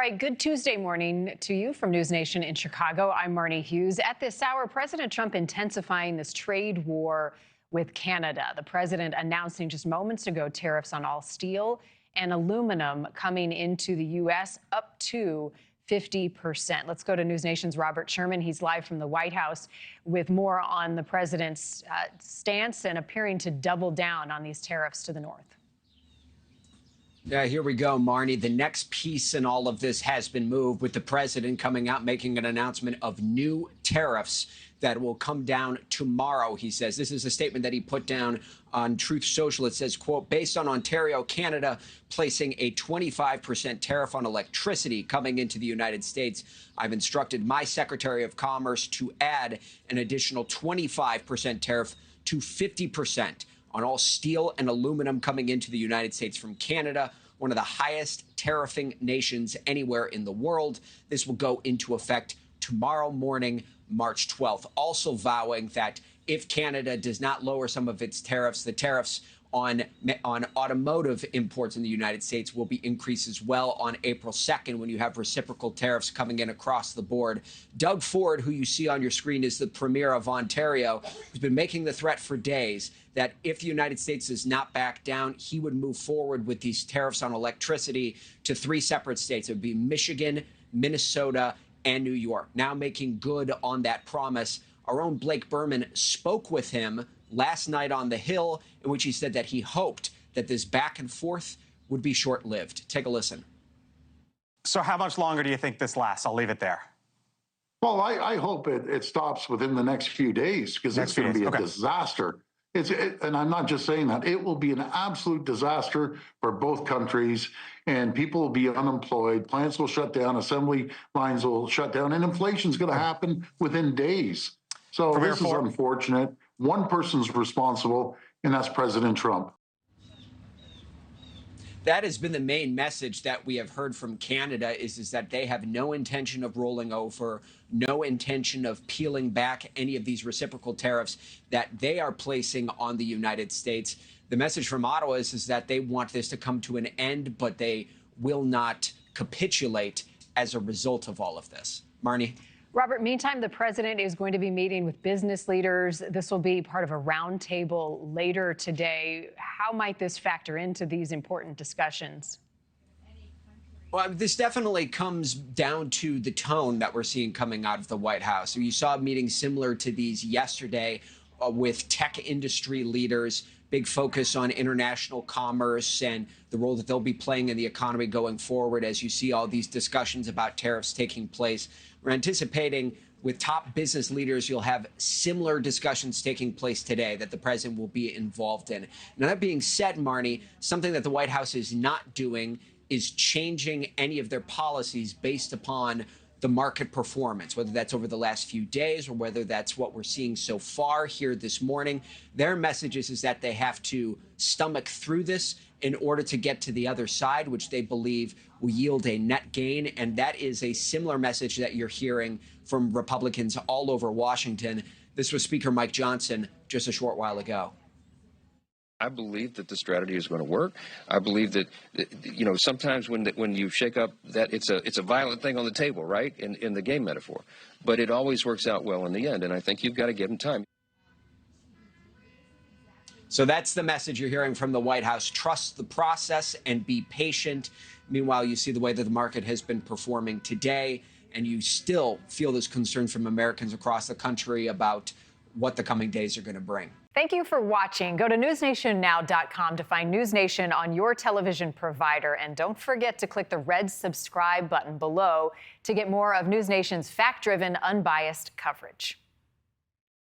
right, good Tuesday morning to you from NewsNation in Chicago. I'm Marni Hughes. At this hour, President Trump intensifying this trade war with Canada. The president announcing just moments ago tariffs on all steel and aluminum coming into the U.S. up to 50%. Let's go to NewsNation's Robert Sherman. He's live from the White House with more on the president's stance and appearing to double down on these tariffs to the north. Yeah, here we go, Marni. The next piece in all of this has been moved, with the president coming out making an announcement of new tariffs that will come down tomorrow, he says. This is a statement that he put down on Truth Social. It says, quote, based on Ontario, Canada placing a 25% tariff on electricity coming into the United States, I've instructed my Secretary of Commerce to add an additional 25% tariff to 50% on all steel and aluminum coming into the United States from Canada, one of the highest tariffing nations anywhere in the world. This will go into effect tomorrow morning, March 12th, also vowing that if Canada does not lower some of its tariffs, the tariffs on automotive imports in the United States will be increased as well on April 2nd, when you have reciprocal tariffs coming in across the board. Doug Ford, who you see on your screen, is the Premier of Ontario, who's been making the threat for days that if the United States does not back down, he would move forward with these tariffs on electricity to 3 separate states. It would be Michigan, Minnesota, and New York. Now making good on that promise. Our own Blake Berman spoke with him last night on the Hill, in which he said that he hoped that this back and forth would be short-lived. Take a listen. So how much longer do you think this lasts? I'll leave it there. Well, I hope it stops within the next few days, because it's going to be a disaster. And I'm not just saying that. It will be an absolute disaster for both countries, and people will be unemployed. Plants will shut down. Assembly lines will shut down, and inflation is going to happen within days. So this is unfortunate. One person's responsible, and that's President Trump. That has been the main message that we have heard from Canada, is that they have no intention of rolling over, no intention of peeling back any of these reciprocal tariffs that they are placing on the United States. The message from Ottawa is that they want this to come to an end, but they will not capitulate as a result of all of this. Marni? Robert, meantime, the president is going to be meeting with business leaders. This will be part of a roundtable later today. How might this factor into these important discussions? Well, this definitely comes down to the tone that we're seeing coming out of the White House. You saw meetings similar to these yesterday with tech industry leaders, big focus on international commerce and the role that they'll be playing in the economy going forward as you see all these discussions about tariffs taking place. We're anticipating with top business leaders, you'll have similar discussions taking place today that the president will be involved in. Now, that being said, Marni, something that the White House is not doing is changing any of their policies based upon the market performance, whether that's over the last few days or whether that's what we're seeing so far here this morning. Their message is that they have to stomach through this in order to get to the other side, which they believe will yield a net gain. And that is a similar message that you're hearing from Republicans all over Washington. This was Speaker Mike Johnson just a short while ago. I believe that the strategy is going to work. I believe that, you know, sometimes when you shake up that it's a violent thing on the table, right, in the game metaphor. But it always works out well in the end, and I think you've got to give them time. So that's the message you're hearing from the White House. Trust the process and be patient. Meanwhile, you see the way that the market has been performing today, and you still feel this concern from Americans across the country about what the coming days are going to bring. Thank you for watching. Go to newsnationnow.com to find NewsNation on your television provider. And don't forget to click the red subscribe button below to get more of NewsNation's fact-driven, unbiased coverage.